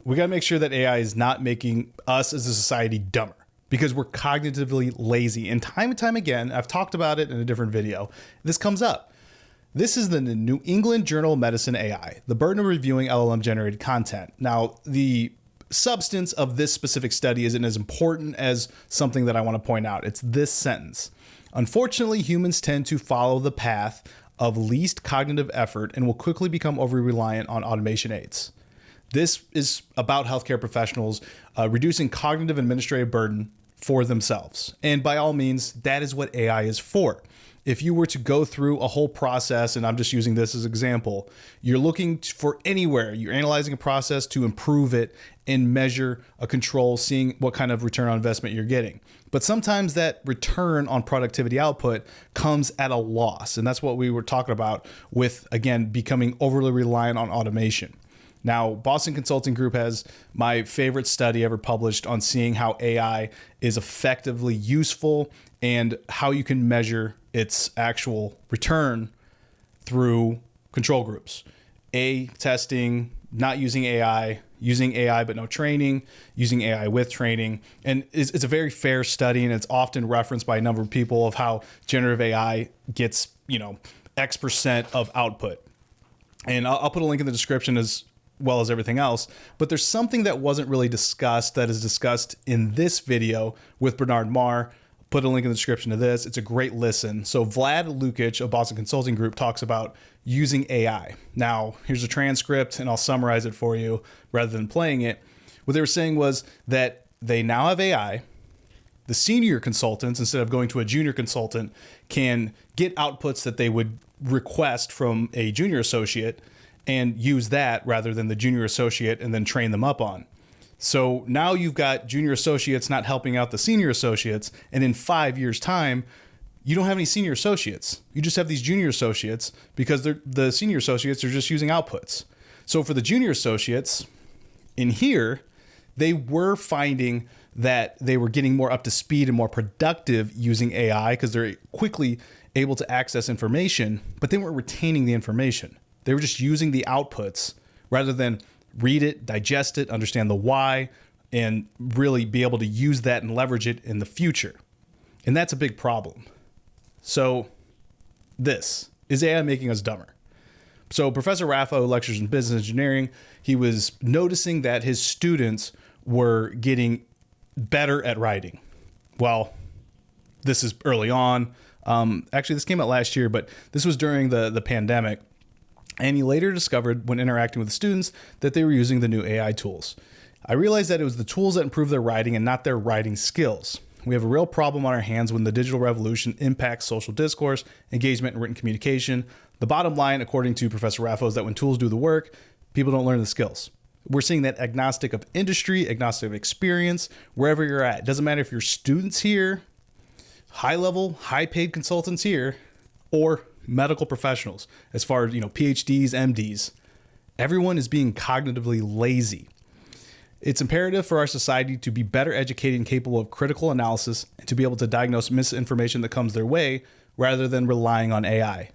We got to make sure that AI is not making us as a society dumber, because we're cognitively lazy. And time again, I've talked about it in a different video, this comes up. This is the New England Journal of Medicine AI, the burden of reviewing LLM generated content. Now, the substance of this specific study isn't as important as something that I want to point out. It's this sentence. Unfortunately, humans tend to follow the path of least cognitive effort and will quickly become overly reliant on automation aids. This is about healthcare professionals reducing cognitive and administrative burden for themselves. And by all means, that is what AI is for. If you were to go through a whole process, and I'm just using this as an example, you're looking for anywhere, you're analyzing a process to improve it and measure a control, seeing what kind of return on investment you're getting. But sometimes that return on productivity output comes at a loss. And that's what we were talking about with, again, becoming overly reliant on automation. Now, Boston Consulting Group has my favorite study ever published on seeing how AI is effectively useful and how you can measure its actual return through control groups. A, testing, not using AI, using AI but no training, using AI with training. And it's a very fair study, and it's often referenced by a number of people of how generative AI gets, X% of output. And I'll put a link in the description as well as everything else. But there's something that wasn't really discussed that is discussed in this video with Bernard Marr. Put a link in the description to this. It's a great listen. So Vlad Lukic of Boston Consulting Group talks about using AI. Now, here's a transcript, and I'll summarize it for you rather than playing it. What they were saying was that they now have AI. The senior consultants, instead of going to a junior consultant, can get outputs that they would request from a junior associate and use that rather than the junior associate and then train them up on. So now you've got junior associates not helping out the senior associates. And in 5 years' time, you don't have any senior associates. You just have these junior associates because the senior associates are just using outputs. So for the junior associates in here, they were finding that they were getting more up to speed and more productive using AI because they're quickly able to access information, but they weren't retaining the information. They were just using the outputs rather than read it, digest it, understand the why, and really be able to use that and leverage it in the future. And that's a big problem. So this is AI making us dumber. So Professor Raffa, who lectures in business engineering, he was noticing that his students were getting better at writing. Well, this is early on. Actually, this came out last year, but this was during the pandemic. And he later discovered when interacting with the students that they were using the new AI tools. I realized that it was the tools that improve their writing and not their writing skills. We have a real problem on our hands when the digital revolution impacts social discourse, engagement, and written communication. The bottom line, according to Professor Raffo, is that when tools do the work, people don't learn the skills. We're seeing that agnostic of industry, agnostic of experience, wherever you're at. It doesn't matter if you're students here, high-level, high-paid consultants here, or medical professionals, as far as, PhDs, MDs. Everyone is being cognitively lazy. It's imperative for our society to be better educated and capable of critical analysis and to be able to diagnose misinformation that comes their way rather than relying on AI.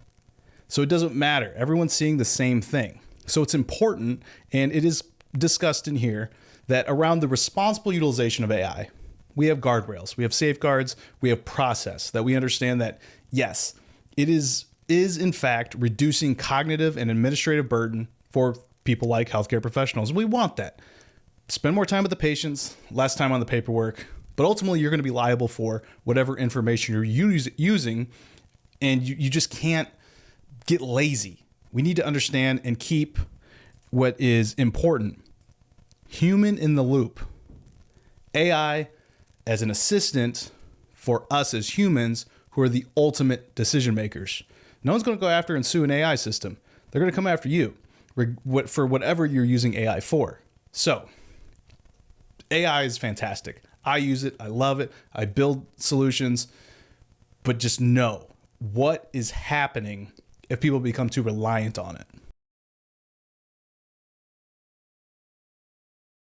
So it doesn't matter. Everyone's seeing the same thing. So it's important, and it is discussed in here, that around the responsible utilization of AI, we have guardrails, we have safeguards, we have process, that we understand that, yes, it is in fact reducing cognitive and administrative burden for people like healthcare professionals. We want that. Spend more time with the patients, less time on the paperwork, but ultimately you're going to be liable for whatever information you're using, and you just can't get lazy. We need to understand and keep what is important. Human in the loop. AI as an assistant for us as humans who are the ultimate decision makers. No one's going to go after and sue an AI system. They're going to come after you for whatever you're using AI for. So AI is fantastic. I use it. I love it. I build solutions, but just know what is happening if people become too reliant on it.